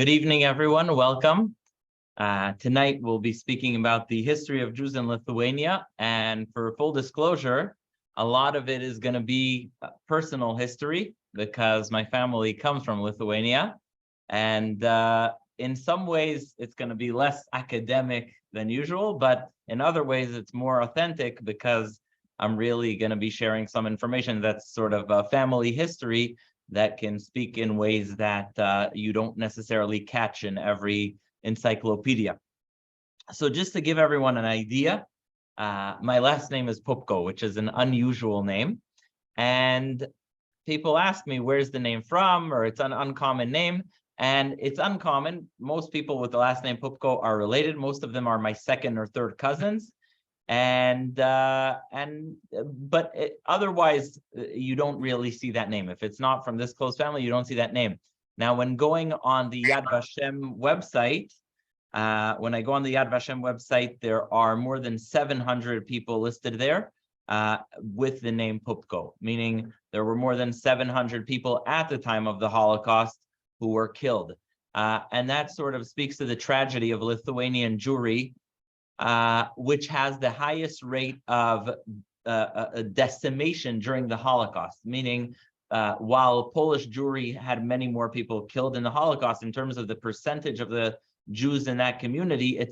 Good evening, everyone. Welcome. Tonight, we'll be speaking about the history of Jews in Lithuania. And for full disclosure, a lot of it is going to be personal history because my family comes from Lithuania. And in some ways, it's going to be less academic than usual, but in other ways, it's more authentic because I'm really going to be sharing some information that's sort of a family history that can speak in ways that you don't necessarily catch in every encyclopedia. So just to give everyone an idea, my last name is Poupko, which is an unusual name. And people ask me, where's the name from? Or it's an uncommon name. And it's uncommon. Most people with the last name Poupko are related. Most of them are my second or third cousins. Otherwise, you don't really see that name. If it's not from this close family, you don't see that name. Now, when going on the Yad Vashem website, there are more than 700 people listed there with the name Poupko, meaning there were more than 700 people at the time of the Holocaust who were killed. And that sort of speaks to the tragedy of Lithuanian Jewry, which has the highest rate of decimation during the Holocaust, meaning while Polish Jewry had many more people killed in the Holocaust, in terms of the percentage of the Jews in that community,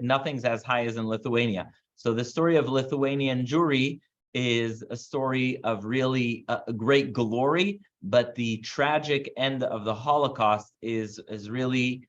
nothing's as high as in Lithuania. So the story of Lithuanian Jewry is a story of really great glory, but the tragic end of the Holocaust is really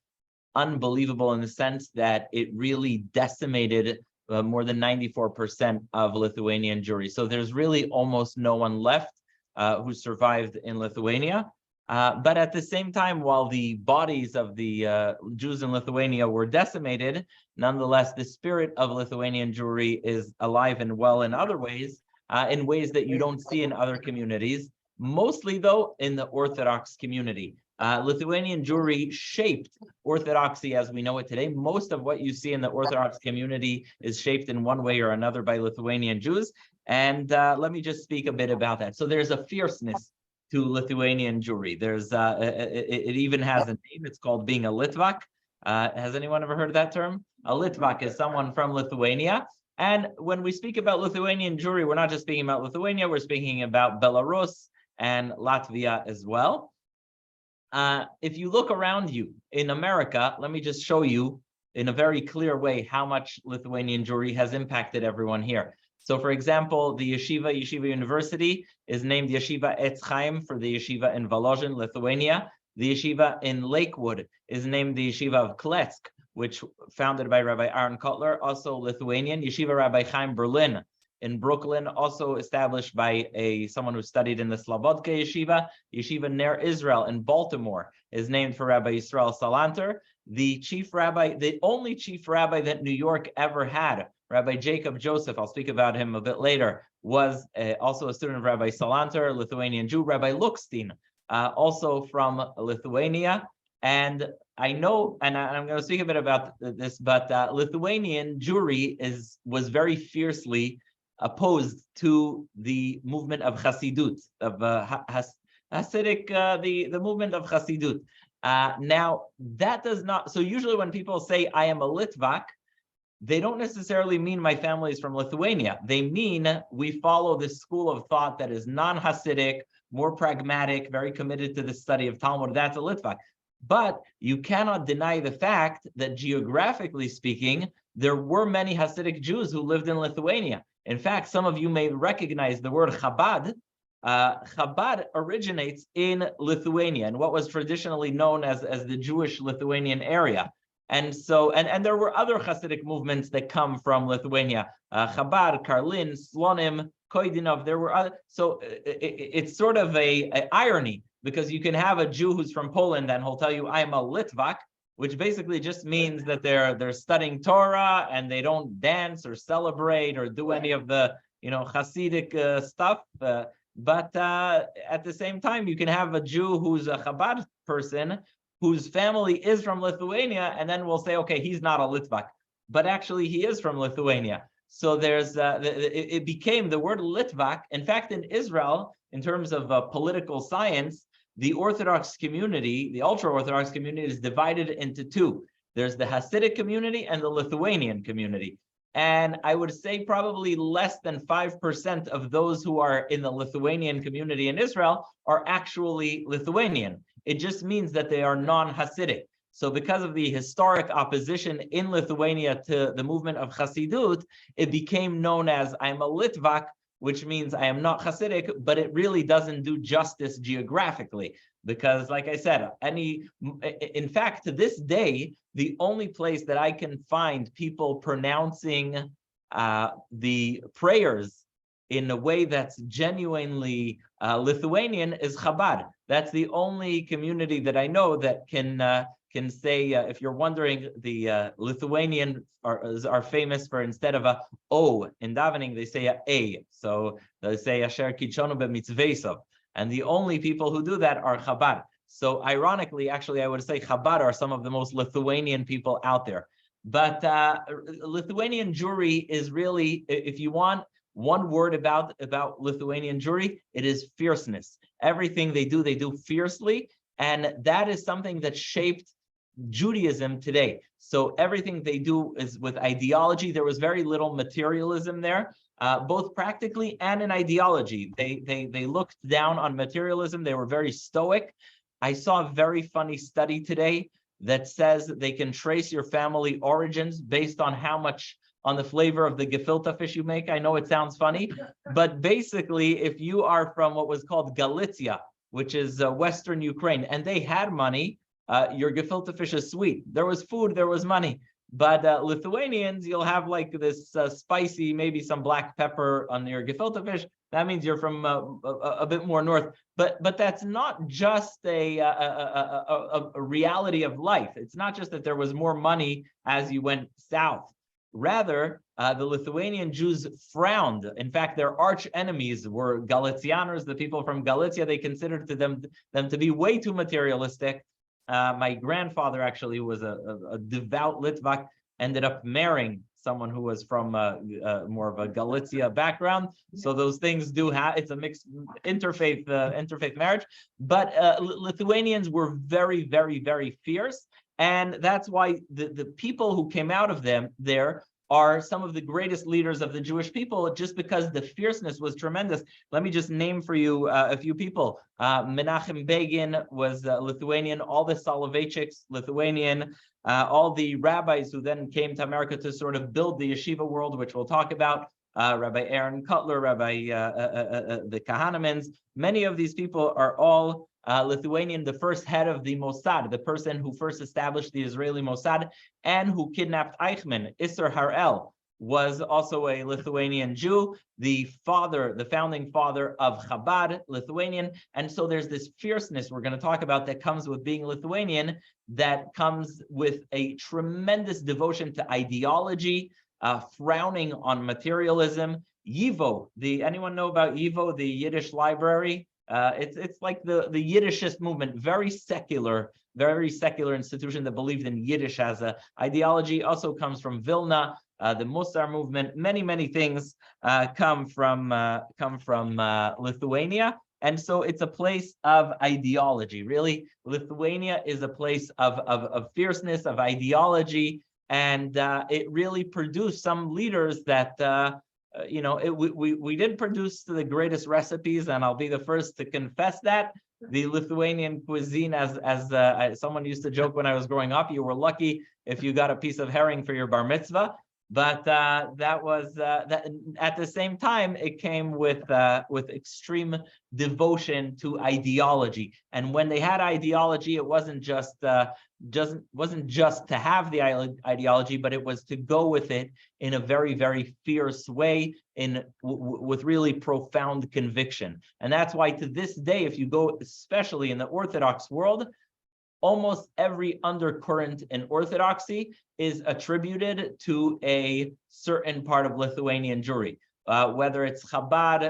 unbelievable in the sense that it really decimated more than 94% of Lithuanian Jewry. So there's really almost no one left who survived in Lithuania. But at the same time, while the bodies of the Jews in Lithuania were decimated, nonetheless, the spirit of Lithuanian Jewry is alive and well in other ways, in ways that you don't see in other communities, mostly, though, in the Orthodox community. Lithuanian Jewry shaped Orthodoxy as we know it today. Most of what you see in the Orthodox community is shaped in one way or another by Lithuanian Jews. And let me just speak a bit about that. So there's a fierceness to Lithuanian Jewry. It even has a name. It's called being a Litvak. Has anyone ever heard of that term? A Litvak is someone from Lithuania. And when we speak about Lithuanian Jewry, we're not just speaking about Lithuania, we're speaking about Belarus and Latvia as well. If you look around you in America, let me just show you in a very clear way how much Lithuanian Jewry has impacted everyone here. So, for example, the Yeshiva University is named Yeshiva Etz Chaim for the Yeshiva in Volozhin, Lithuania. The Yeshiva in Lakewood is named the Yeshiva of Kletsk, which founded by Rabbi Aaron Kotler, also Lithuanian. Yeshiva Rabbi Chaim Berlin in Brooklyn, also established by someone who studied in the Slobodka Yeshiva. Yeshiva Ner Israel in Baltimore is named for Rabbi Yisrael Salanter. The only chief rabbi that New York ever had, Rabbi Jacob Joseph, I'll speak about him a bit later, was also a student of Rabbi Salanter, Lithuanian Jew. Rabbi Lukstein, also from Lithuania. And I know, and I'm going to speak a bit about this, but Lithuanian Jewry was very fiercely opposed to the movement of Hasidut, of Hasidic, the movement of Hasidut. Now, that does not, so usually when people say, I am a Litvak, they don't necessarily mean my family is from Lithuania. They mean we follow this school of thought that is non-Hasidic, more pragmatic, very committed to the study of Talmud. That's a Litvak. But you cannot deny the fact that geographically speaking, there were many Hasidic Jews who lived in Lithuania. In fact, some of you may recognize the word Chabad. Chabad originates in Lithuania, and what was traditionally known as the Jewish Lithuanian area. And so, and there were other Hasidic movements that come from Lithuania. Chabad, Karlin, Slonim, Koidinov, there were other. So it's sort of a irony, because you can have a Jew who's from Poland and he'll tell you, I'm a Litvak, which basically just means that they're studying Torah and they don't dance or celebrate or do any of the Hasidic stuff. But at the same time, you can have a Jew who's a Chabad person whose family is from Lithuania, and then we'll say, okay, he's not a Litvak, but actually he is from Lithuania. So there's it became the word Litvak. In fact, in Israel, in terms of political science, the Orthodox community, the ultra-Orthodox community, is divided into two. There's the Hasidic community and the Lithuanian community. And I would say probably less than 5% of those who are in the Lithuanian community in Israel are actually Lithuanian. It just means that they are non-Hasidic. So because of the historic opposition in Lithuania to the movement of Hasidut, it became known as I'm a Litvak, which means I am not Hasidic, but it really doesn't do justice geographically. Because like I said, in fact, to this day, the only place that I can find people pronouncing the prayers in a way that's genuinely Lithuanian is Chabad. That's the only community that I know that can say, if you're wondering, the Lithuanian are famous for, instead of a O in davening, they say a. So they say Asher Kitshonu b'mitzvesov. And the only people who do that are Chabad. So ironically, actually, I would say Chabad are some of the most Lithuanian people out there. But Lithuanian Jewry is really, if you want one word about Lithuanian Jewry, it is fierceness. Everything they do fiercely. And that is something that shaped Judaism today. So everything they do is with ideology. There was very little materialism there, both practically and in ideology. They looked down on materialism. They were very stoic. I saw a very funny study today that says they can trace your family origins based on how much, on the flavor of the gefilte fish you make. I know it sounds funny, but basically, if you are from what was called Galicia, which is Western Ukraine, and they had money, your gefilte fish is sweet. There was food, there was money. But Lithuanians, you'll have like this spicy, maybe some black pepper on your gefilte fish. That means you're from a bit more north. But that's not just a reality of life. It's not just that there was more money as you went south. Rather, the Lithuanian Jews frowned. In fact, their arch enemies were Galicianers, the people from Galicia. They considered them to be way too materialistic. My grandfather actually was a devout Litvak, ended up marrying someone who was from more of a Galicia background. So those things do have, it's a mixed interfaith marriage. But Lithuanians were very, very, very fierce. And that's why the people who came out of them there are some of the greatest leaders of the Jewish people, just because the fierceness was tremendous. Let me just name for you a few people. Menachem Begin was Lithuanian, all the Soloveitchiks, Lithuanian, all the rabbis who then came to America to sort of build the yeshiva world, which we'll talk about, Rabbi Aaron Cutler, Rabbi the Kahanemans. Many of these people are all Lithuanian, the first head of the Mossad, the person who first established the Israeli Mossad and who kidnapped Eichmann, Isser Harel, was also a Lithuanian Jew, the founding father of Chabad, Lithuanian. And so there's this fierceness we're going to talk about that comes with being Lithuanian, that comes with a tremendous devotion to ideology, frowning on materialism. YIVO, anyone know about YIVO, the Yiddish library? It's like the Yiddishist movement, very secular institution that believed in Yiddish as an ideology. Also comes from Vilna, the Musar movement. Many things come from Lithuania, and so it's a place of ideology. Really, Lithuania is a place of fierceness, of ideology, and it really produced some leaders that. We did produce the greatest recipes, and I'll be the first to confess that. The Lithuanian cuisine, as someone used to joke when I was growing up, you were lucky if you got a piece of herring for your bar mitzvah. But that was that. At the same time, it came with extreme devotion to ideology. And when they had ideology, it wasn't just to have the ideology, but it was to go with it in a very, very fierce way, with really profound conviction. And that's why to this day, if you go, especially in the Orthodox world, almost every undercurrent in Orthodoxy is attributed to a certain part of Lithuanian Jewry, whether it's Chabad,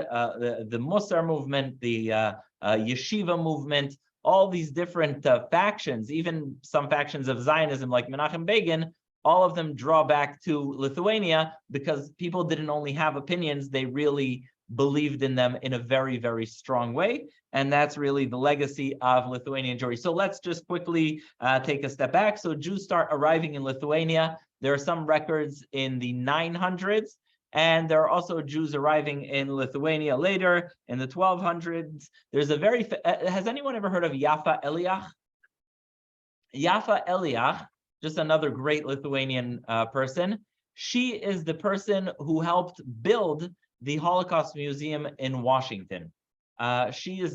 the Musar movement, the Yeshiva movement, all these different factions, even some factions of Zionism like Menachem Begin, all of them draw back to Lithuania because people didn't only have opinions, they really believed in them in a very, very strong way. And that's really the legacy of Lithuanian Jewry. So let's just quickly take a step back. So Jews start arriving in Lithuania. There are some records in the 900s, and there are also Jews arriving in Lithuania later in the 1200s. There's a very, has anyone ever heard of Yafa Eliach? Yafa Eliach, just another great Lithuanian person. She is the person who helped build the Holocaust Museum in Washington. She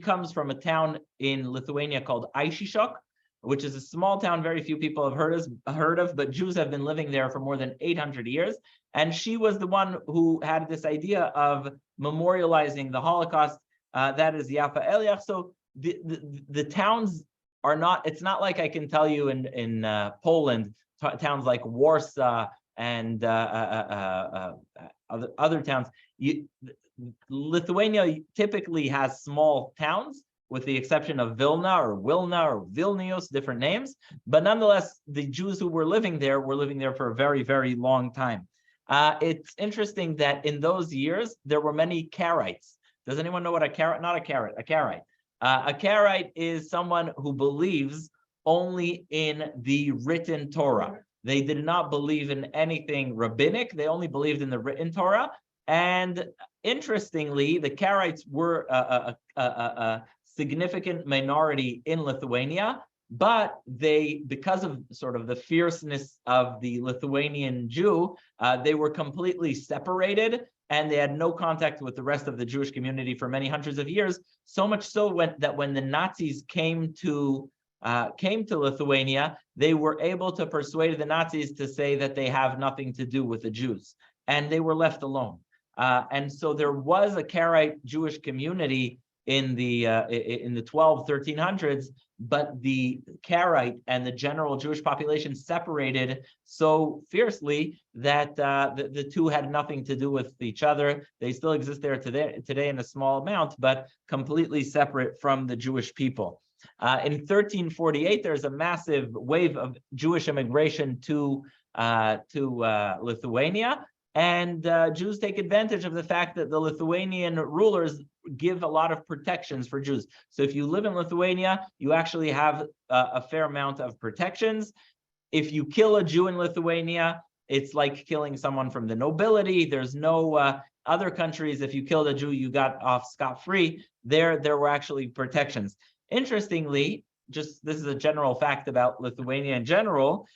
comes from a town in Lithuania called Aishishok, which is a small town very few people have heard of, but Jews have been living there for more than 800 years. And she was the one who had this idea of memorializing the Holocaust. That is Yafa Eliach. So the towns are not, it's not like I can tell you in Poland, towns like Warsaw and other towns. Lithuania typically has small towns, with the exception of Vilna or Vilnius, different names. But nonetheless, the Jews who were living there for a very, very long time. It's interesting that in those years, there were many Karaites. Does anyone know what a Karaite? Not a carrot, a Karaite. A Karaite is someone who believes only in the written Torah. They did not believe in anything rabbinic. They only believed in the written Torah. And interestingly, the Karaites were a significant minority in Lithuania, but they, because of sort of the fierceness of the Lithuanian Jew, they were completely separated, and they had no contact with the rest of the Jewish community for many hundreds of years. So much so that when the Nazis came to Lithuania, they were able to persuade the Nazis to say that they have nothing to do with the Jews, and they were left alone. And so there was a Karaite Jewish community in the 1300s, but the Karaite and the general Jewish population separated so fiercely that the two had nothing to do with each other. They still exist there today in a small amount, but completely separate from the Jewish people. In 1348, there's a massive wave of Jewish immigration to Lithuania. And Jews take advantage of the fact that the Lithuanian rulers give a lot of protections for Jews. So if you live in Lithuania, you actually have a fair amount of protections. If you kill a Jew in Lithuania, it's like killing someone from the nobility. There's no other countries, if you killed a Jew, you got off scot-free. There were actually protections. Interestingly, this is a general fact about Lithuania in general.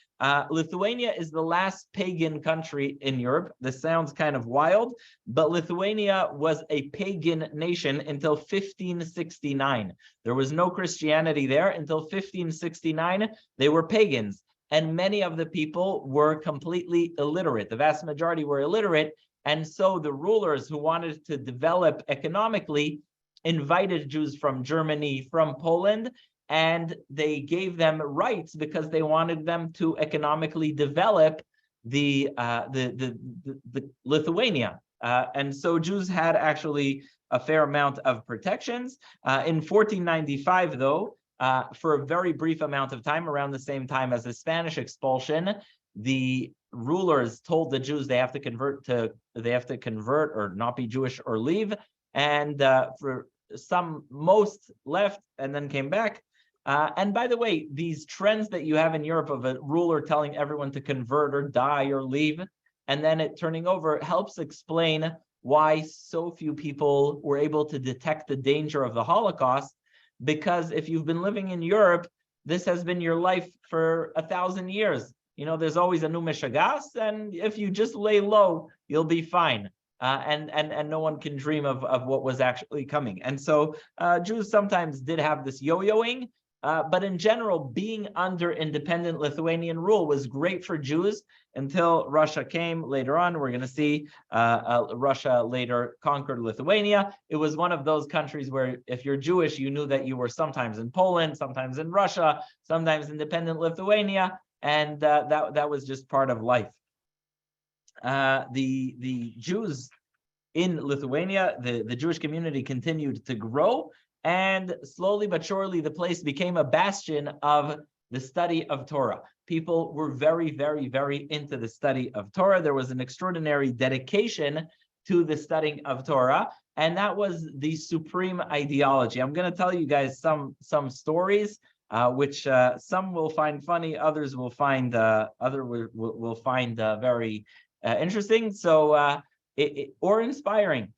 Lithuania is the last pagan country in Europe. This sounds kind of wild, but Lithuania was a pagan nation until 1569. There was no Christianity there until 1569. They were pagans, and many of the people were completely illiterate. The vast majority were illiterate, and so the rulers who wanted to develop economically invited Jews from Germany, from Poland, and they gave them rights because they wanted them to economically develop the Lithuania. And so Jews had actually a fair amount of protections. In 1495, though, for a very brief amount of time, around the same time as the Spanish expulsion, the rulers told the Jews they have to convert or not be Jewish or leave. And for most left and then came back. And by the way, these trends that you have in Europe of a ruler telling everyone to convert or die or leave, and then it turning over, helps explain why so few people were able to detect the danger of the Holocaust. Because if you've been living in Europe, this has been your life for 1,000 years. You know, there's always a new Meshagas, and if you just lay low, you'll be fine. And no one can dream of what was actually coming. And so Jews sometimes did have this yo-yoing, but in general, being under independent Lithuanian rule was great for Jews until Russia came later on. We're going to see Russia later conquered Lithuania. It was one of those countries where if you're Jewish, you knew that you were sometimes in Poland, sometimes in Russia, sometimes independent Lithuania, and that was just part of life. The Jews in Lithuania, the Jewish community continued to grow, and slowly but surely the place became a bastion of the study of Torah. People were very, very, very into the study of Torah. There was an extraordinary dedication to the studying of Torah, and that was the supreme ideology. I'm going to tell you guys some stories, which some will find funny, others will find will find very interesting. So or inspiring.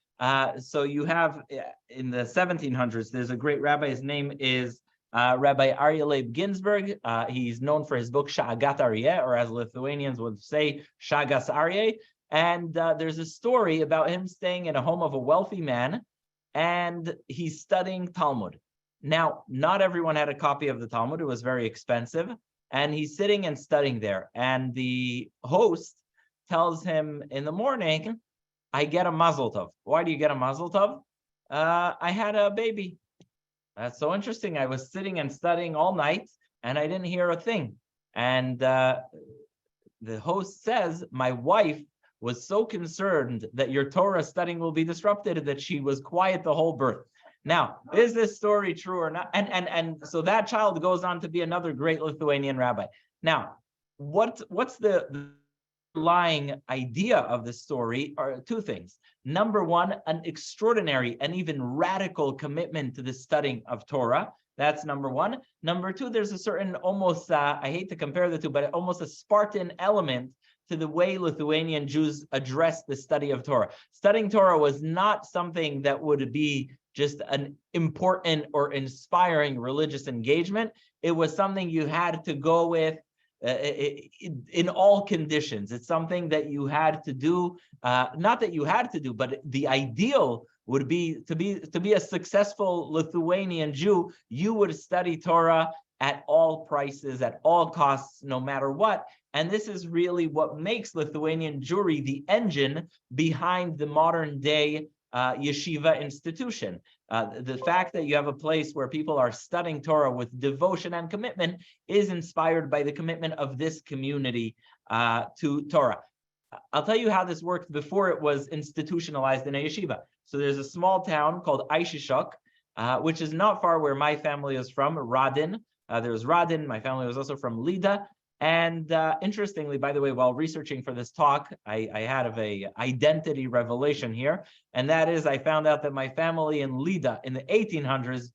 So you have in the 1700s, there's a great rabbi. His name is Rabbi Aryeh Leib Ginsburg. He's known for his book Sha'agat Aryeh, or as Lithuanians would say, Shagas Aryeh. And there's a story about him staying in a home of a wealthy man, and he's studying Talmud. Now, not everyone had a copy of the Talmud. It was very expensive. And he's sitting and studying there. And the host tells him in the morning, I get a mazel tov. Why do you get a mazel tov? I had a baby. That's so interesting. I was sitting and studying all night, and I didn't hear a thing. And the host says, my wife was so concerned that your Torah studying will be disrupted that she was quiet the whole birth. Now, is this story true or not? And so that child goes on to be another great Lithuanian rabbi. Now, what's the underlying idea of the story are two things. Number one, an extraordinary and even radical commitment to the studying of Torah. That's number one. Number two, there's a certain almost, I hate to compare the two, but almost a Spartan element to the way Lithuanian Jews addressed the study of Torah. Studying Torah was not something that would be just an important or inspiring religious engagement. It was something you had to go with in all conditions. It's something that you had to do, not that you had to do, but the ideal would be to be a successful Lithuanian Jew. You would study Torah at all prices, at all costs, no matter what. And this is really what makes Lithuanian Jewry the engine behind the modern day yeshiva institution. The fact that you have a place where people are studying Torah with devotion and commitment is inspired by the commitment of this community to Torah. I'll tell you how this worked before it was institutionalized in a yeshiva. So there's a small town called Aishishok, which is not far where my family is from, Radin. There's Radin. My family was also from Lida. And interestingly, by the way, while researching for this talk, I had a identity revelation here, and that is I found out that my family in Lida in the 1800s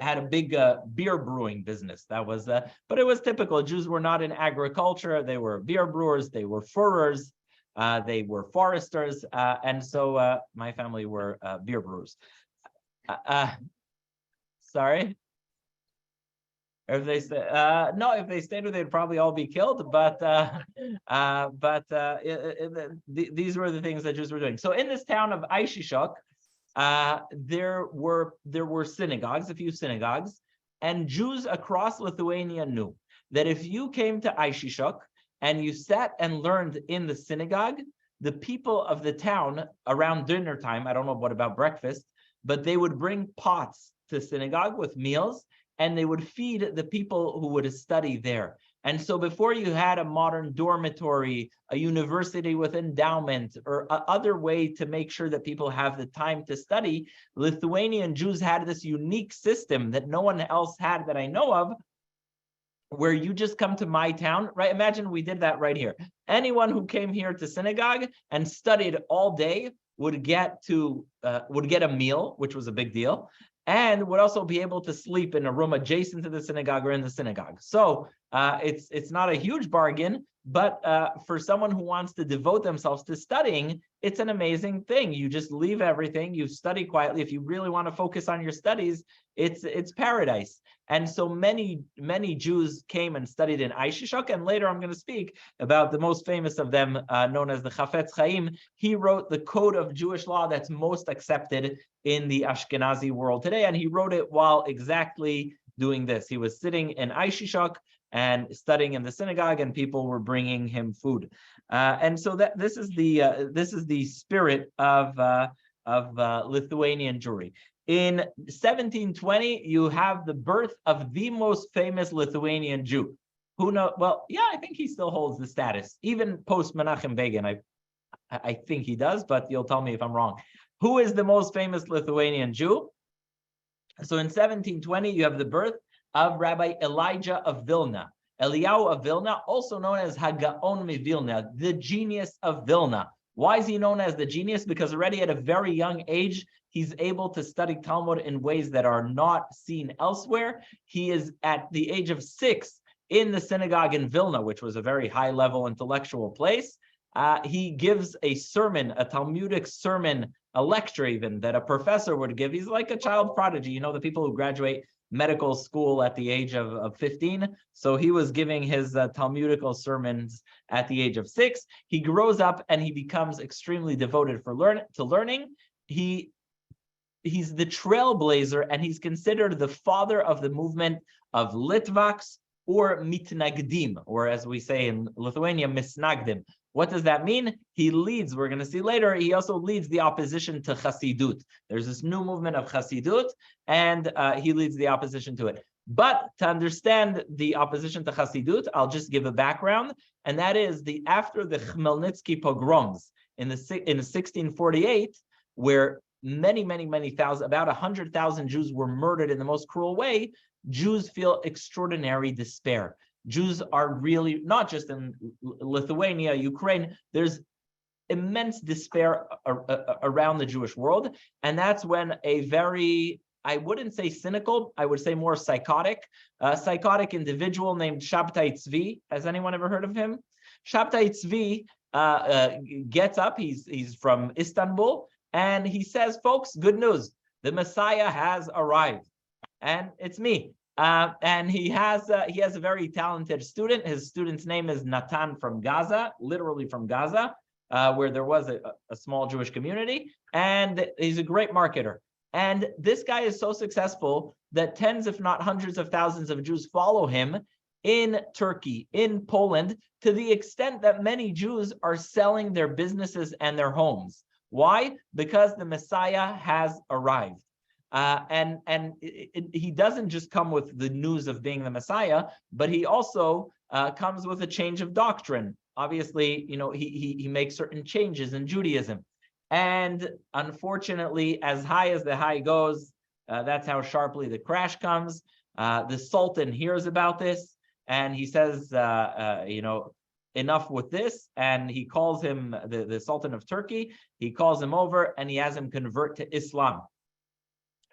had a big beer brewing business. That was, but it was typical. Jews were not in agriculture; they were beer brewers, they were furrowers, they were foresters, and so my family were beer brewers. Sorry. If they stay, no, if they stayed, they'd probably all be killed. But these were the things that Jews were doing. So in this town of Aishishok, there were synagogues, a few synagogues, and Jews across Lithuania knew that if you came to Aishishok and you sat and learned in the synagogue, the people of the town around dinner time, I don't know what about breakfast, but they would bring pots to synagogue with meals, and they would feed the people who would study there. And so before you had a modern dormitory, a university with endowment, or other way to make sure that people have the time to study, Lithuanian Jews had this unique system that no one else had that I know of, where you just come to my town, right? Imagine we did that right here. Anyone who came here to synagogue and studied all day would get a meal, which was a big deal, and would also be able to sleep in a room adjacent to the synagogue or in the synagogue. So it's not a huge bargain, but for someone who wants to devote themselves to studying, it's an amazing thing. You just leave everything, you study quietly. If you really want to focus on your studies, it's paradise. And so many Jews came and studied in Aishishok, and later I'm going to speak about the most famous of them, known as the Chafetz Chaim. He wrote the code of Jewish law that's most accepted in the Ashkenazi world today, and he wrote it while exactly doing this. He was sitting in Aishishok and studying in the synagogue, and people were bringing him food. And so this is the spirit of Lithuanian Jewry. In 1720, you have the birth of the most famous Lithuanian Jew. Who know? Well, yeah, I think he still holds the status, even post Menachem Begin. I think he does, but you'll tell me if I'm wrong. Who is the most famous Lithuanian Jew? So in 1720, you have the birth of Rabbi Elijah of Vilna. Eliyahu of Vilna, also known as Hagaon mi Vilna, the genius of Vilna. Why is he known as the genius? Because already at a very young age, he's able to study Talmud in ways that are not seen elsewhere. He is at the age of 6 in the synagogue in Vilna, which was a very high-level intellectual place. He gives a sermon, a Talmudic sermon, a lecture even, that a professor would give. He's like a child prodigy, you know, the people who graduate medical school at the age of 15. So he was giving his Talmudical sermons at the age of 6. He grows up and he becomes extremely devoted to learning. He's the trailblazer, and he's considered the father of the movement of Litvaks, or mitnagdim, or as we say in Lithuania, misnagdim. What does that mean? He leads, we're going to see later, he also leads the opposition to Chassidut. There's this new movement of Chassidut, and he leads the opposition to it. But to understand the opposition to Chassidut, I'll just give a background, and that is after the Khmelnytsky pogroms in 1648, where many thousand, about 100,000 Jews were murdered in the most cruel way. Jews feel extraordinary despair. Jews are really, not just in Lithuania, Ukraine, there's immense despair around the Jewish world. And that's when a very, I wouldn't say cynical, I would say more psychotic individual named Shabtai Tzvi. Has anyone ever heard of him? Shabtai Tzvi gets up, he's from Istanbul, and he says, folks, good news, the Messiah has arrived. And it's me. And he has a very talented student. His student's name is Natan from Gaza, literally from Gaza, where there was a small Jewish community. And he's a great marketer. And this guy is so successful that tens, if not hundreds of thousands of Jews follow him in Turkey, in Poland, to the extent that many Jews are selling their businesses and their homes. Why? Because the Messiah has arrived. He doesn't just come with the news of being the Messiah, but he also comes with a change of doctrine. Obviously, you know, he makes certain changes in Judaism. And unfortunately, as high as the high goes, that's how sharply the crash comes. The Sultan hears about this, and he says, you know, enough with this. And he calls him, the Sultan of Turkey, he calls him over and he has him convert to Islam.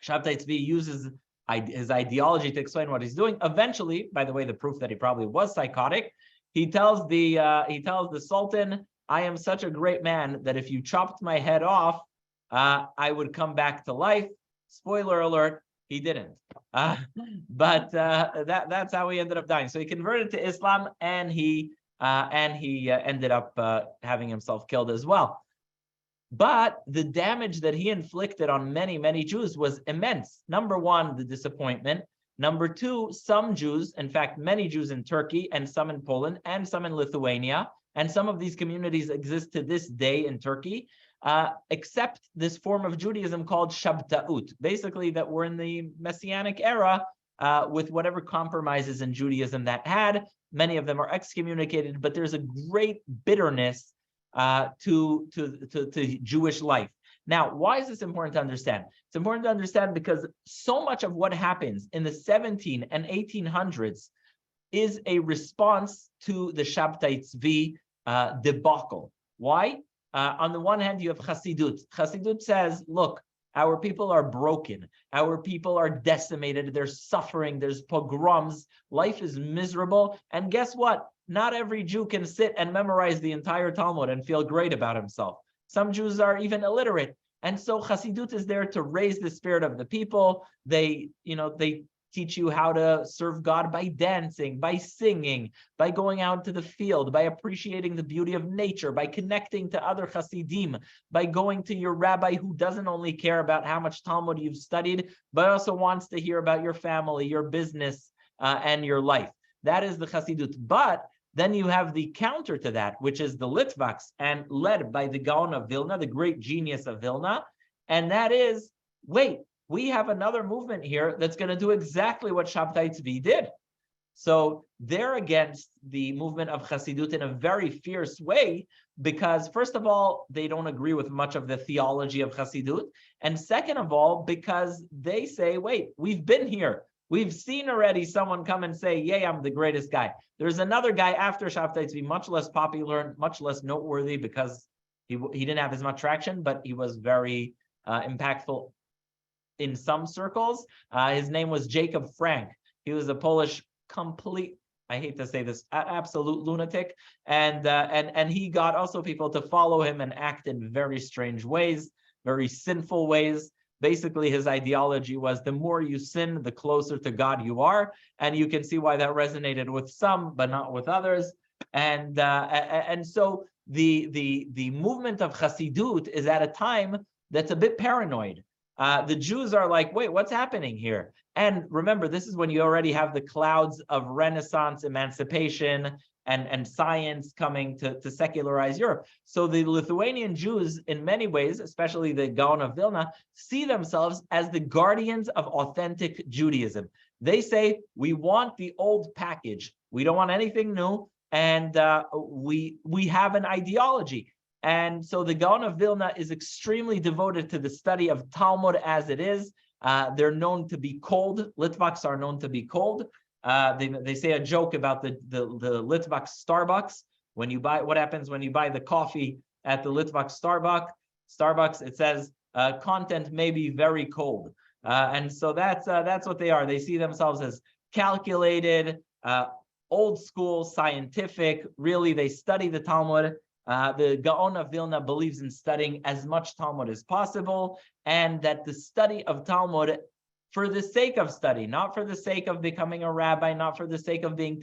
Shabtai Tzvi uses his ideology to explain what he's doing. Eventually, by the way, the proof that he probably was psychotic, he tells the Sultan, I am such a great man that if you chopped my head off, I would come back to life. Spoiler alert, he didn't. But that's how he ended up dying. So he converted to Islam, and he ended up having himself killed as well. But the damage that he inflicted on many Jews was immense. Number one, the disappointment. Number two, some Jews, in fact, many Jews in Turkey, and some in Poland, and some in Lithuania, and some of these communities exist to this day in Turkey, accept this form of Judaism called Shabtaut. Basically, that we're in the Messianic era with whatever compromises in Judaism that had. Many of them are excommunicated, but there's a great bitterness to Jewish life. Now, why is this important to understand? It's important to understand because so much of what happens in the 17 and 1800s is a response to the Shabtai Tzvi debacle. Why? On the one hand, you have Chassidut. Chassidut says, look, our people are broken. Our people are decimated. They're suffering. There's pogroms. Life is miserable. And guess what? Not every Jew can sit and memorize the entire Talmud and feel great about himself. Some Jews are even illiterate. And so Chassidut is there to raise the spirit of the people. They teach you how to serve God by dancing, by singing, by going out to the field, by appreciating the beauty of nature, by connecting to other Hasidim, by going to your rabbi who doesn't only care about how much Talmud you've studied, but also wants to hear about your family, your business, and your life. That is the Chassidut. But then you have the counter to that, which is the Litvaks, and led by the Gaon of Vilna, the great genius of Vilna. And that is, wait, we have another movement here that's going to do exactly what Shabtai Tzvi did. So they're against the movement of Chassidut in a very fierce way, because first of all, they don't agree with much of the theology of Chassidut. And second of all, because they say, wait, we've been here. We've seen already someone come and say, yay, I'm the greatest guy. There's another guy after Shabtai Tzvi, much less popular, much less noteworthy, because He didn't have as much traction, but he was very impactful in some circles. His name was Jacob Frank. He was a Polish I hate to say this, absolute lunatic, and he got also people to follow him and act in very strange ways, very sinful ways. Basically, his ideology was the more you sin, the closer to God you are, and you can see why that resonated with some, but not with others. And so the movement of Chassidut is at a time that's a bit paranoid. The Jews are like, wait, what's happening here? And remember, this is when you already have the clouds of Renaissance, emancipation, and science coming to secularize Europe. So the Lithuanian Jews, in many ways, especially the Gaon of Vilna, see themselves as the guardians of authentic Judaism. They say, we want the old package. We don't want anything new. And we have an ideology. And so the Gaon of Vilna is extremely devoted to the study of Talmud as it is. They're known to be cold. Litvaks are known to be cold. They say a joke about the Litvak Starbucks. When you buy, what happens when you buy the coffee at the Litvak Starbucks? It says content may be very cold, and so that's what they are. They see themselves as calculated, old school, scientific. Really, they study the Talmud. The Gaon of Vilna believes in studying as much Talmud as possible, and that the study of Talmud for the sake of study, not for the sake of becoming a rabbi, not for the sake of being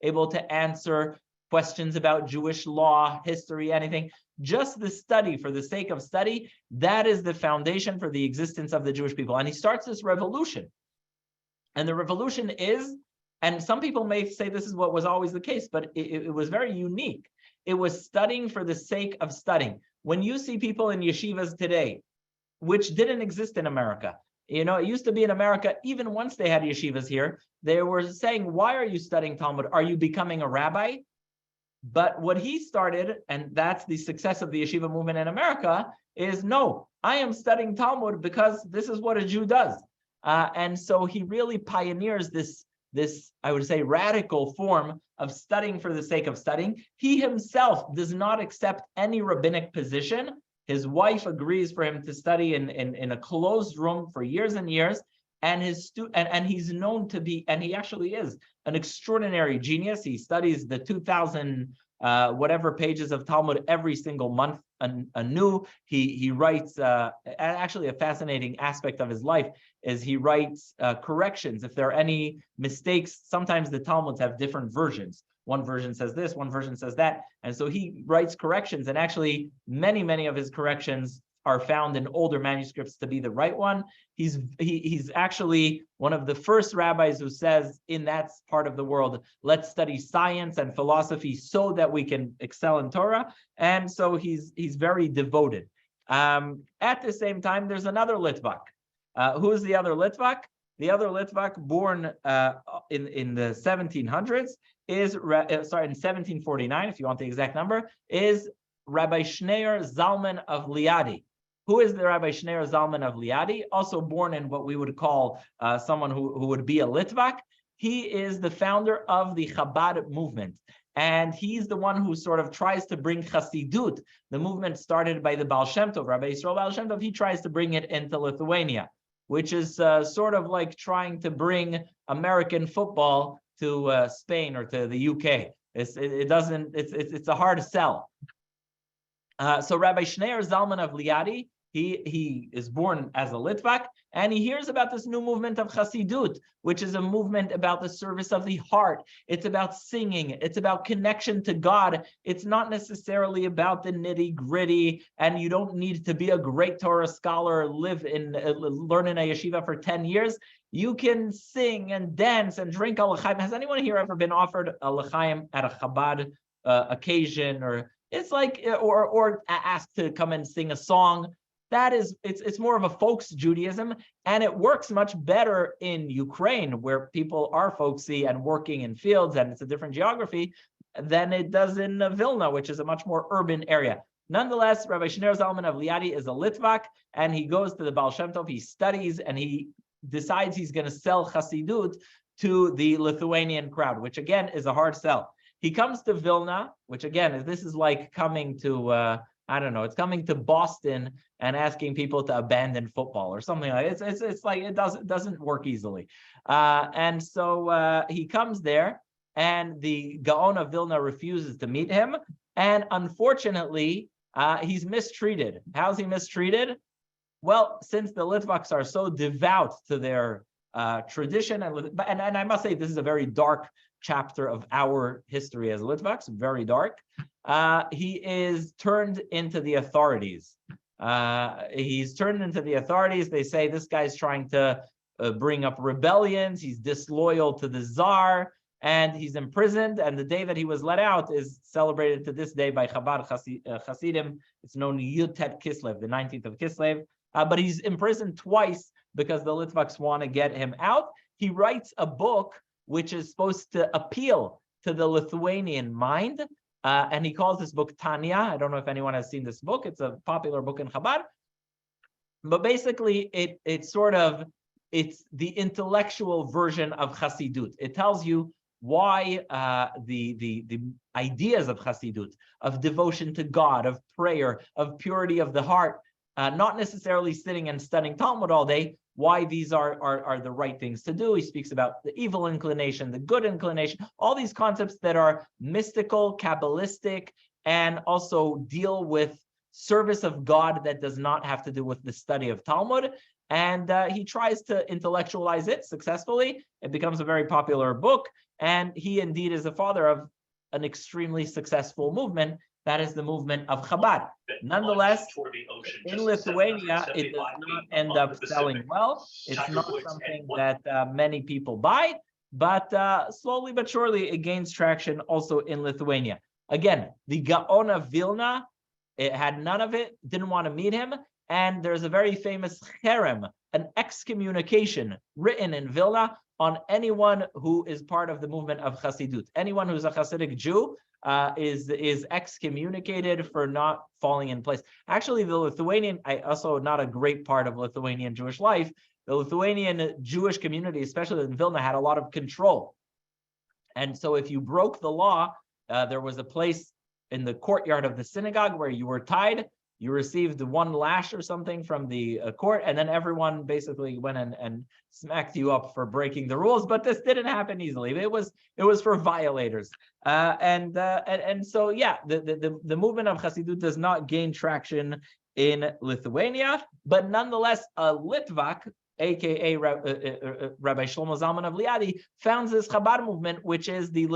able to answer questions about Jewish law, history, anything, just the study for the sake of study, that is the foundation for the existence of the Jewish people. And he starts this revolution. And the revolution is, and some people may say this is what was always the case, but it was very unique. It was studying for the sake of studying. When you see people in yeshivas today, which didn't exist in America, it used to be in America, even once they had yeshivas here, they were saying, why are you studying Talmud? Are you becoming a rabbi? But what he started, and that's the success of the yeshiva movement in America, is no, I am studying Talmud because this is what a Jew does. And so he really pioneers this, I would say, radical form of studying for the sake of studying. He himself does not accept any rabbinic position. His wife agrees for him to study in a closed room for years and years, and he's known to be, and he actually is, an extraordinary genius. He studies the 2,000 whatever pages of Talmud every single month anew. He writes, actually a fascinating aspect of his life is he writes corrections. If there are any mistakes, sometimes the Talmuds have different versions. One version says this, one version says that. And so he writes corrections, and actually many of his corrections are found in older manuscripts to be the right one. He's actually one of the first rabbis who says in that part of the world, let's study science and philosophy so that we can excel in Torah. And so he's very devoted. At the same time, there's another Litvak. Who's the other Litvak? The other Litvak, born in the 1700s, is in 1749, if you want the exact number, is Rabbi Schneier Zalman of Liadi. Who is the Rabbi Schneier Zalman of Liadi? Also born in what we would call someone who would be a Litvak. He is the founder of the Chabad movement. And he's the one who sort of tries to bring Chassidut, the movement started by the Baal Shem Tov, Rabbi Yisrael Baal Shem Tov. He tries to bring it into Lithuania, which is sort of like trying to bring American football to Spain or to the UK. It's a hard sell. So Rabbi Schneier Zalman of Liadi, he is born as a Litvak, and he hears about this new movement of Chassidut, which is a movement about the service of the heart. It's about singing. It's about connection to God. It's not necessarily about the nitty-gritty, and you don't need to be a great Torah scholar, learn in a yeshiva for 10 years. You can sing and dance and drink a l'chaim. Has anyone here ever been offered a l'chaim at a Chabad occasion, or it's like, or asked to come and sing a song? It's more of a folks Judaism, and it works much better in Ukraine, where people are folksy and working in fields, and it's a different geography, than it does in Vilna, which is a much more urban area. Nonetheless, Rabbi Schneier Zalman of Liadi is a Litvak, and he goes to the Baal Shem Tov, he studies, and he decides he's going to sell Chassidut to the Lithuanian crowd, which again is a hard sell. He comes to Vilna, which again, this is like coming to I don't know, it's coming to Boston and asking people to abandon football or something like it. It's like it doesn't work easily. And so he comes there, and the Gaon of Vilna refuses to meet him. And unfortunately, he's mistreated. How's he mistreated? Well, since the Litvaks are so devout to their tradition, and I must say this is a very dark chapter of our history as Litvaks, very dark. He is turned into the authorities. He's turned into the authorities. They say this guy's trying to bring up rebellions. He's disloyal to the Tsar, and he's imprisoned. And the day that he was let out is celebrated to this day by Chabad Hasidim. It's known Yud Tet Kislev, the 19th of Kislev. But he's imprisoned twice because the Litvaks want to get him out. He writes a book which is supposed to appeal to the Lithuanian mind. And he calls this book Tanya. I don't know if anyone has seen this book. It's a popular book in Chabad. But basically, it's the intellectual version of Hasidut. It tells you why the ideas of Hasidut, of devotion to God, of prayer, of purity of the heart, not necessarily sitting and studying Talmud all day, why these are the right things to do. He speaks about the evil inclination, the good inclination, all these concepts that are mystical, Kabbalistic, and also deal with service of God that does not have to do with the study of Talmud. And he tries to intellectualize it successfully. It becomes a very popular book. And he indeed is the father of an extremely successful movement. That is the movement of Chabad. Nonetheless, in Lithuania, it does not end up selling well. It's not something that many people buy, but slowly but surely it gains traction also in Lithuania. Again, the Gaon of Vilna, it had none of it, didn't want to meet him, and there's a very famous cherem, an excommunication written in Vilna on anyone who is part of the movement of Hasidut. Anyone who's a Hasidic Jew is excommunicated for not falling in place. Actually, the Lithuanian, also not a great part of Lithuanian Jewish life, the Lithuanian Jewish community, especially in Vilna, had a lot of control. And so if you broke the law, there was a place in the courtyard of the synagogue where you were tied. You received one lash or something from the court, and then everyone basically went and smacked you up for breaking the rules. But this didn't happen easily. It was for violators, and so yeah, the movement of Hasidut does not gain traction in Lithuania, but nonetheless, a Litvak, aka Rabbi Shlomo Zalman of Liadi, founds this Chabad movement, which is the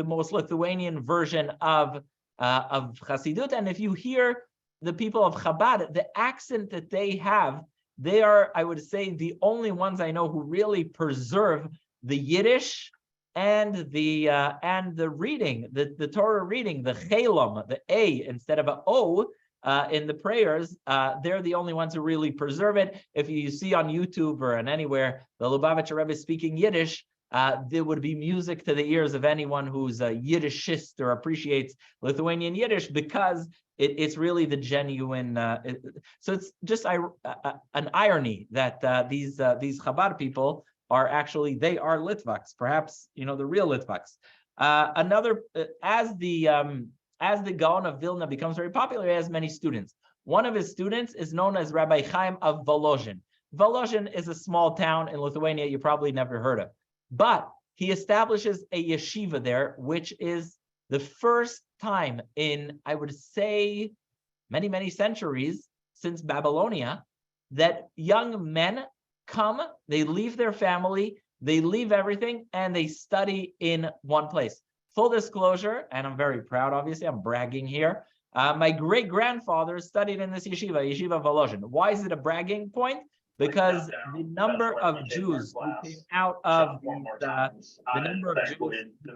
most Lithuanian version of Hasidut. And if you hear the people of Chabad, the accent that they have, they are, I would say, the only ones I know who really preserve the Yiddish and the reading, the Torah reading, the Chelom, the A instead of an O in the prayers. They're the only ones who really preserve it. If you see on YouTube or anywhere the Lubavitcher Rebbe speaking Yiddish, there would be music to the ears of anyone who's a Yiddishist or appreciates Lithuanian Yiddish, because it's really the genuine. So it's just an irony that these Chabad people are actually, they are Litvaks, perhaps the real Litvaks. As the Gaon of Vilna becomes very popular, he has many students. One of his students is known as Rabbi Chaim of Volozhin. Volozhin is a small town in Lithuania you probably never heard of. But he establishes a yeshiva there, which is the first time in, I would say, many, many centuries since Babylonia, that young men come, they leave their family, they leave everything, and they study in one place. Full disclosure, and I'm very proud, obviously, I'm bragging here. My great-grandfather studied in this Yeshiva Volozhin. Why is it a bragging point? Because the number of Jews who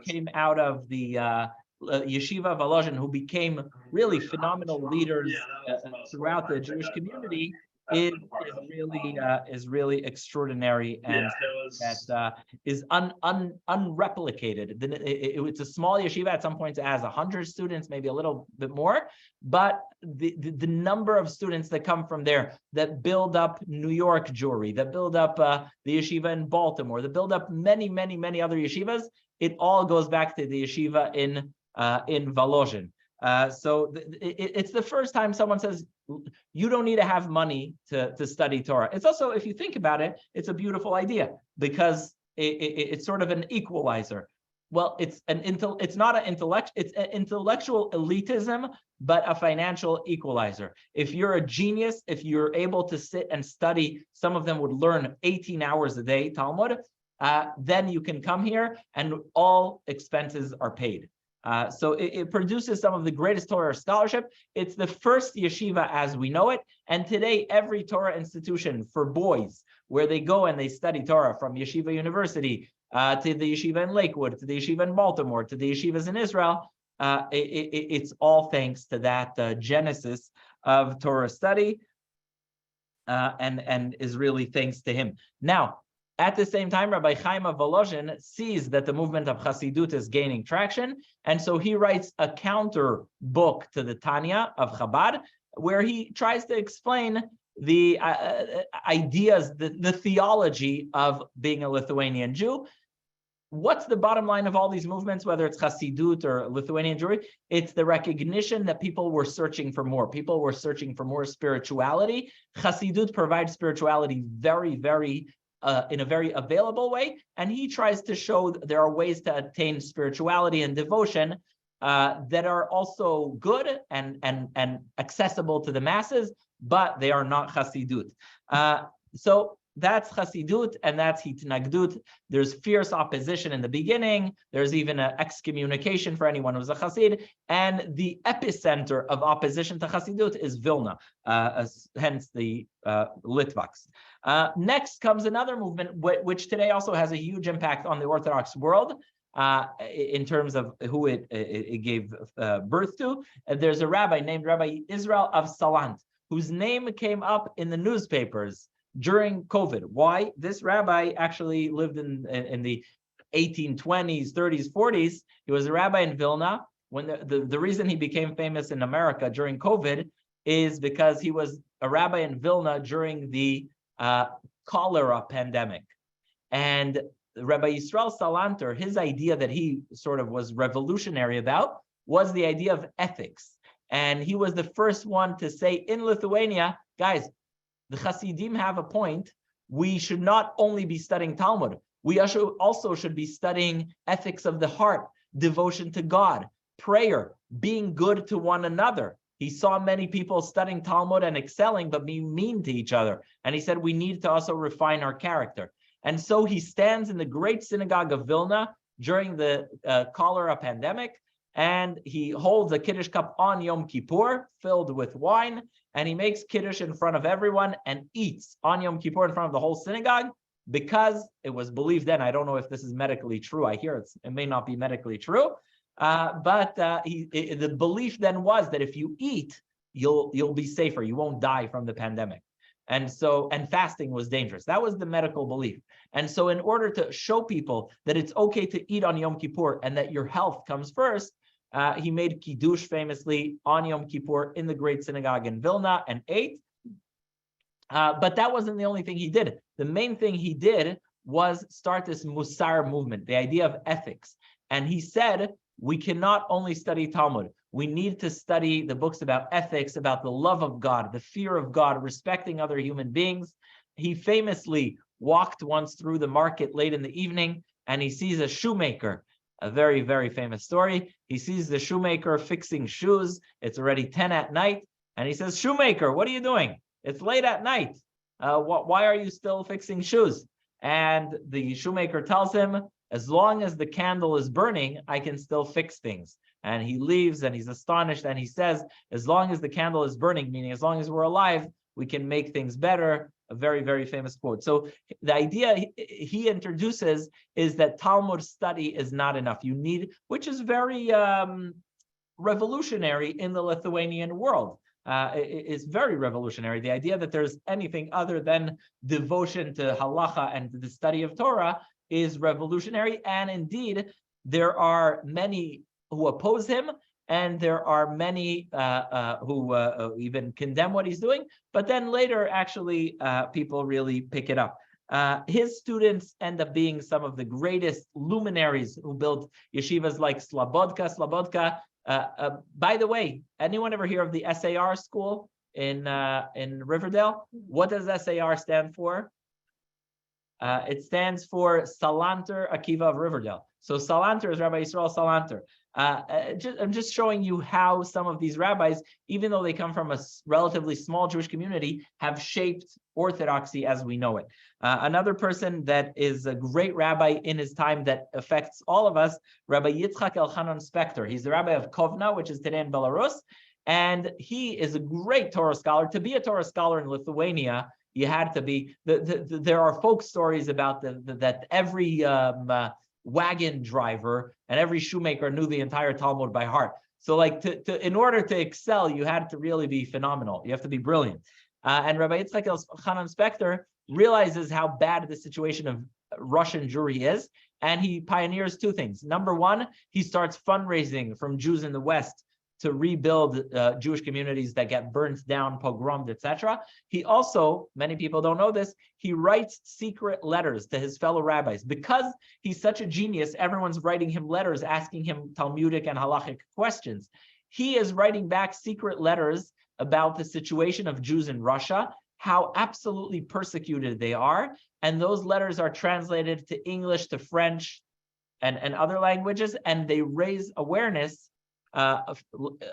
came out of the Yeshiva Volozhin, who became really phenomenal leaders throughout the Jewish community, is really extraordinary, and that is unreplicated. It's a small yeshiva. At some points it has 100 students, maybe a little bit more, but the number of students that come from there, that build up New York Jewry, that build up the yeshiva in Baltimore, that build up many other yeshivas, it all goes back to the yeshiva in Volozhin. It's the first time someone says you don't need to have money to study Torah. It's also, if you think about it, it's a beautiful idea because it's sort of an equalizer. Well, it's not an intellect, it's an intellectual elitism, but a financial equalizer. If you're a genius, if you're able to sit and study, some of them would learn 18 hours a day Talmud, then you can come here and all expenses are paid. So it produces some of the greatest Torah scholarship. It's the first yeshiva as we know it. And today, every Torah institution for boys, where they go and they study Torah, from Yeshiva University to the yeshiva in Lakewood, to the yeshiva in Baltimore, to the yeshivas in Israel, it's all thanks to that genesis of Torah study, and is really thanks to him. Now, at the same time, Rabbi Chaim of Volozhin sees that the movement of Chassidut is gaining traction, and so he writes a counter book to the Tanya of Chabad, where he tries to explain the ideas, the theology of being a Lithuanian Jew. What's the bottom line of all these movements, whether it's Chassidut or Lithuanian Jewry? It's the recognition that people were searching for more. People were searching for more spirituality. Chassidut provides spirituality very, very in a very available way, and he tries to show that there are ways to attain spirituality and devotion that are also good and accessible to the masses, but they are not Chassidut. So that's Chassidut, and that's Hitnagdut. There's fierce opposition in the beginning. There's even an excommunication for anyone who's a Chassid, and the epicenter of opposition to Chassidut is Vilna, hence the Litvaks. Next comes another movement, which today also has a huge impact on the Orthodox world, in terms of who it gave birth to. There's a rabbi named Rabbi Israel of Salant, whose name came up in the newspapers during COVID. Why? This rabbi actually lived in the 1820s, 30s, 40s. He was a rabbi in Vilna. When the reason he became famous in America during COVID is because he was a rabbi in Vilna during the cholera pandemic. And Rabbi Yisrael Salanter, his idea that he sort of was revolutionary about was the idea of ethics. And he was the first one to say in Lithuania, guys, the Hasidim have a point. We should not only be studying Talmud, we also should be studying ethics of the heart, devotion to God, prayer, being good to one another. He saw many people studying Talmud and excelling, but being mean to each other. And he said, we need to also refine our character. And so he stands in the great synagogue of Vilna during the cholera pandemic, and he holds a Kiddush cup on Yom Kippur filled with wine, and he makes Kiddush in front of everyone and eats on Yom Kippur in front of the whole synagogue, because it was believed then, I don't know if this is medically true, I hear it may not be medically true, but the belief then was that if you eat, you'll be safer, you won't die from the pandemic. And fasting was dangerous. That was the medical belief. And so in order to show people that it's okay to eat on Yom Kippur and that your health comes first, he made Kiddush famously on Yom Kippur in the great synagogue in Vilna and ate. But that wasn't the only thing he did. The main thing he did was start this Musar movement, the idea of ethics. And he said, we cannot only study Talmud. We need to study the books about ethics, about the love of God, the fear of God, respecting other human beings. He famously walked once through the market late in the evening, and he sees a shoemaker, a very, very famous story. He sees the shoemaker fixing shoes. It's already 10 at night. And he says, shoemaker, what are you doing? It's late at night. Why are you still fixing shoes? And the shoemaker tells him, as long as the candle is burning, I can still fix things. And he leaves and he's astonished. And he says, as long as the candle is burning, meaning as long as we're alive, we can make things better. A very, very famous quote. So the idea he introduces is that Talmud study is not enough. You need, which is very revolutionary in the Lithuanian world. It's very revolutionary. The idea that there's anything other than devotion to halacha and to the study of Torah is revolutionary. And indeed, there are many who oppose him, and there are many who even condemn what he's doing. But then later, actually, people really pick it up. His students end up being some of the greatest luminaries who built yeshivas like Slobodka. By the way, anyone ever hear of the SAR school in Riverdale? What does SAR stand for? It stands for Salanter Akiva of Riverdale. So Salanter is Rabbi Yisrael Salanter. I'm just showing you how some of these rabbis, even though they come from a relatively small Jewish community, have shaped orthodoxy as we know it. Another person that is a great rabbi in his time that affects all of us, Rabbi Elchanan Poupko. He's the rabbi of Kovna, which is today in Belarus, and he is a great Torah scholar. To be a Torah scholar in Lithuania, you had to be. There are folk stories about that every wagon driver and every shoemaker knew the entire Talmud by heart. So, like, in order to excel, you had to really be phenomenal. You have to be brilliant. And Rabbi Elchanan Poupko realizes how bad the situation of Russian Jewry is, and he pioneers two things. Number one, he starts fundraising from Jews in the West to rebuild Jewish communities that get burnt down, pogromed, etc. He also, many people don't know this, he writes secret letters to his fellow rabbis. Because he's such a genius, everyone's writing him letters asking him Talmudic and halachic questions. He is writing back secret letters about the situation of Jews in Russia, how absolutely persecuted they are, and those letters are translated to English, to French, and other languages, and they raise awareness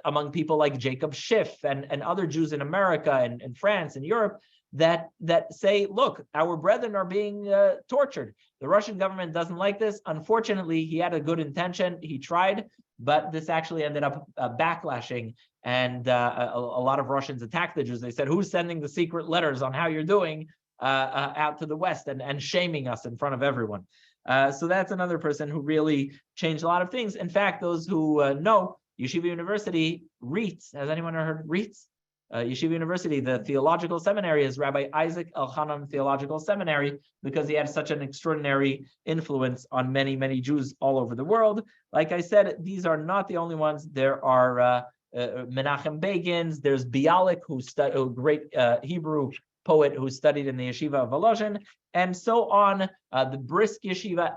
among people like Jacob Schiff and other Jews in America and France and Europe that say, look, our brethren are being tortured. The Russian government doesn't like this. Unfortunately, he had a good intention. He tried, but this actually ended up backlashing. And a lot of Russians attacked the Jews. They said, who's sending the secret letters on how you're doing out to the West and shaming us in front of everyone? So that's another person who really changed a lot of things. In fact, those who know, Yeshiva University, REITs, has anyone heard of REITs? Yeshiva University, the theological seminary, is Rabbi Isaac Elchanan Theological Seminary, because he had such an extraordinary influence on many, many Jews all over the world. Like I said, these are not the only ones. There are Menachem Begins, there's Bialik, who's a great Hebrew poet who studied in the yeshiva of Volozhin, and so on. The Brisk Yeshiva.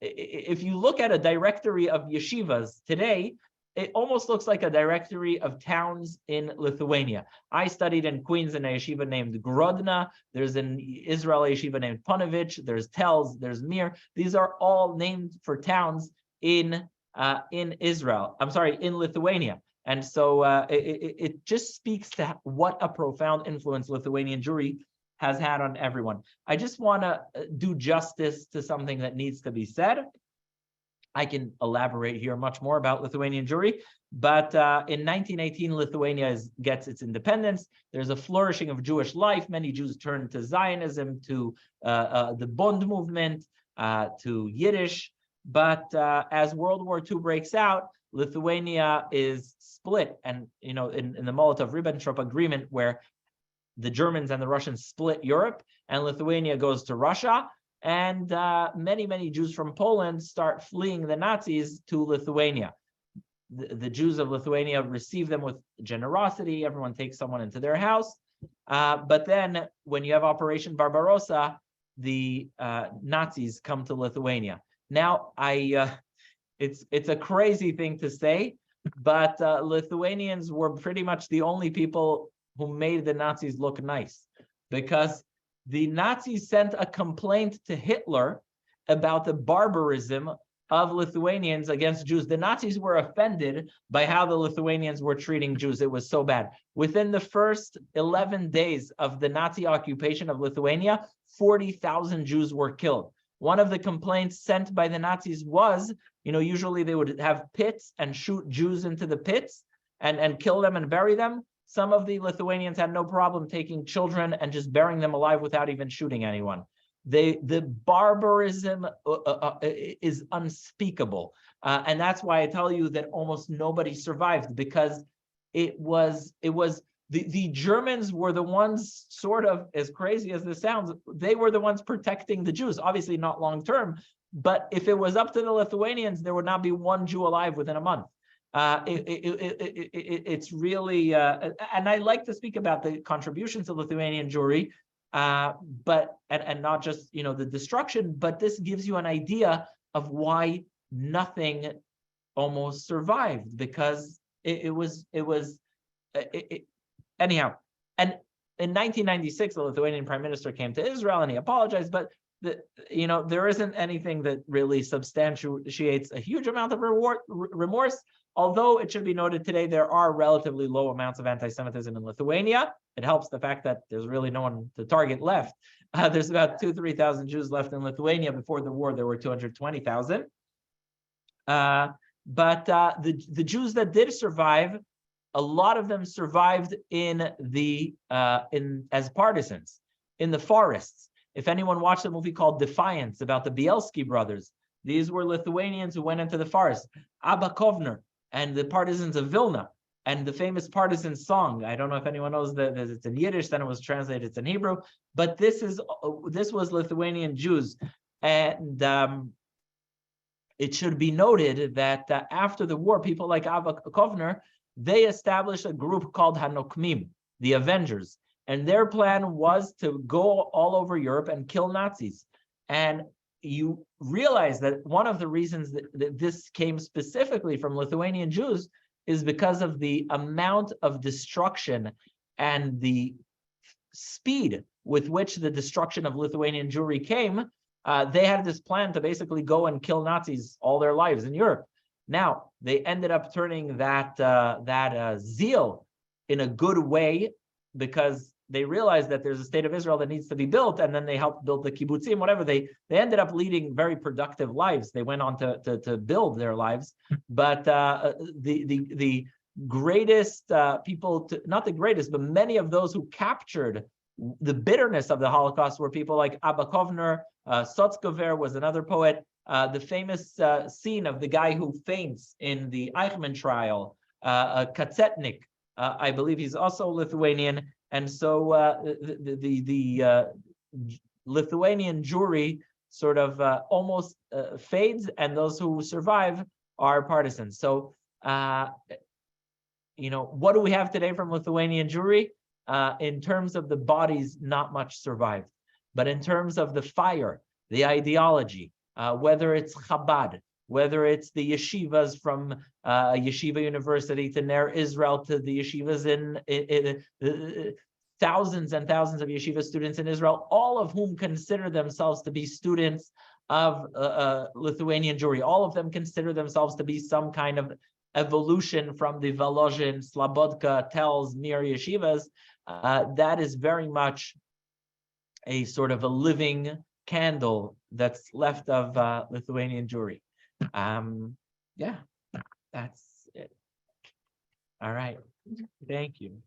If you look at a directory of yeshivas today, it almost looks like a directory of towns in Lithuania. I studied in Queens in a yeshiva named Grodna. There's an Israel yeshiva named Ponevezh. There's Telz. There's Mir. These are all named for towns in Israel. I'm sorry, in Lithuania. And so it just speaks to what a profound influence Lithuanian Jewry has had on everyone. I just want to do justice to something that needs to be said. I can elaborate here much more about Lithuanian Jewry, but in 1918, Lithuania gets its independence. There's a flourishing of Jewish life. Many Jews turn to Zionism, to the Bund movement, to Yiddish. But as World War II breaks out, Lithuania is split, and in the Molotov-Ribbentrop agreement, where the Germans and the Russians split Europe, and Lithuania goes to Russia, and many, many Jews from Poland start fleeing the Nazis to Lithuania. The Jews of Lithuania receive them with generosity. Everyone takes someone into their house. But then when you have Operation Barbarossa, the Nazis come to Lithuania. Now, it's a crazy thing to say, but Lithuanians were pretty much the only people who made the Nazis look nice, because the Nazis sent a complaint to Hitler about the barbarism of Lithuanians against Jews. The Nazis were offended by how the Lithuanians were treating Jews. It was so bad. Within the first 11 days of the Nazi occupation of Lithuania, 40,000 Jews were killed. One of the complaints sent by the Nazis was, usually they would have pits and shoot Jews into the pits and kill them and bury them. Some of the Lithuanians had no problem taking children and just burying them alive without even shooting anyone. The barbarism is unspeakable. And that's why I tell you that almost nobody survived, because it was the Germans were the ones, sort of, as crazy as this sounds, they were the ones protecting the Jews, obviously not long term, but if it was up to the Lithuanians, there would not be one Jew alive within a month. It's really, and I like to speak about the contributions of Lithuanian Jewry, But not just the destruction, but this gives you an idea of why nothing almost survived, because anyhow. And in 1996, the Lithuanian prime minister came to Israel and he apologized, but there isn't anything that really substantiates a huge amount of remorse. Although it should be noted today, there are relatively low amounts of anti-Semitism in Lithuania. It helps the fact that there's really no one to target left. There's about 2,000-3,000 Jews left in Lithuania. Before the war, there were 220,000. But the Jews that did survive, a lot of them survived as partisans in the forests. If anyone watched a movie called Defiance about the Bielski brothers, these were Lithuanians who went into the forest. Abba Kovner and the partisans of Vilna, and the famous partisan song. I don't know if anyone knows that it's in Yiddish, then it was translated, it's in Hebrew, but this was Lithuanian Jews. And it should be noted that after the war, people like Abba Kovner, they established a group called Hanokmim, the Avengers. And their plan was to go all over Europe and kill Nazis. And you realize that one of the reasons that this came specifically from Lithuanian Jews is because of the amount of destruction and the speed with which the destruction of Lithuanian Jewry came. They had this plan to basically go and kill Nazis all their lives in Europe. Now, they ended up turning that zeal in a good way, because they realized that there's a state of Israel that needs to be built, and then they helped build the kibbutzim, whatever. They ended up leading very productive lives. They went on to build their lives. But the greatest people, not the greatest, but many of those who captured the bitterness of the Holocaust were people like Abba Kovner. Sotzkover was another poet. The famous scene of the guy who faints in the Eichmann trial, Katzetnik, I believe he's also Lithuanian. And so the Lithuanian Jewry sort of almost fades, and those who survive are partisans. So, what do we have today from Lithuanian Jewry? In terms of the bodies, not much survived. But in terms of the fire, the ideology, whether it's Chabad, whether it's the yeshivas from Yeshiva University to Ner Israel, to the yeshivas in thousands and thousands of yeshiva students in Israel, all of whom consider themselves to be students of Lithuanian Jewry. All of them consider themselves to be some kind of evolution from the Volozhin, Slobodka, Telz, Mir yeshivas. That is very much a sort of a living candle that's left of Lithuanian Jewry. Yeah, that's it. All right. Thank you.